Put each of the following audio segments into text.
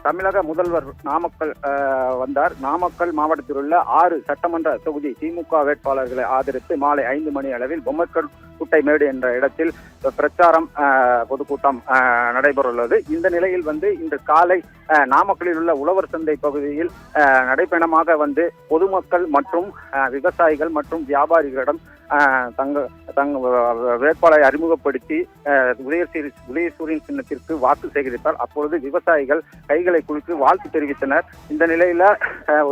தமிழக முதல்வர் நாமக்கல் வந்தார். நாமக்கல் மாவட்டத்தில் உள்ள 6 சட்டமன்ற தொகுதி திமுக வேட்பாளர்களை ஆதரித்து மாலை 5 மணி அளவில் பொம்மக்கல் குட்டைமேடு என்ற இடத்தில் பிரச்சாரம் பொதுக்கூட்டம் நடைபெறவுள்ளது. இந்த நிலையில் இன்று காலை நாமக்கலில் உள்ள உழவர் சந்தை பகுதியில் நடைபயணமாக பொதுமக்கள் மற்றும் விவசாயிகள் மற்றும் வியாபாரிகளிடம் தங்க வேட்பாளரை அறிமுகப்படுத்தி உதயசூரியன் சின்னத்திற்கு வாக்கு சேகரித்தார். அப்பொழுது விவசாயிகள் கைகளை குலுக்கி வாழ்த்து தெரிவித்தனர். இந்த நிலையில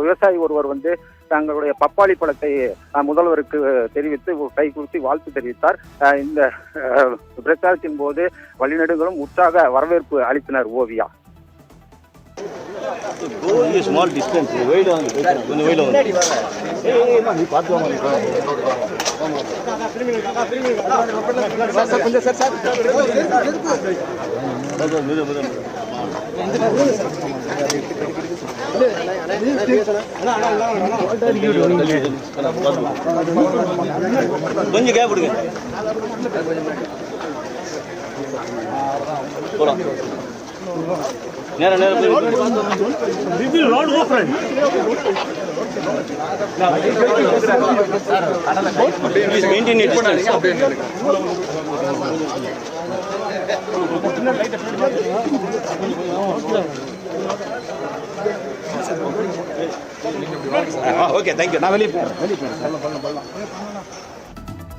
விவசாயி ஒருவர் தங்களுடைய பப்பாளி பழத்தை முதல்வருக்கு தெரிவித்து கை குலுக்கி வாழ்த்து தெரிவித்தார். இந்த பிரச்சாரத்தின் போது வழிநெடுங்களும் உற்சாக வரவேற்பு அளித்தனர். Oviya small distance wait on கொஞ்சம் wait on நீ பாத்து வாங்க கொஞ்சம் சார் கொஞ்சம் கேப் விடுங்க போலாம் நேரா we will not go friend please maintain it distance okay thank you நான் வெளிய போறேன்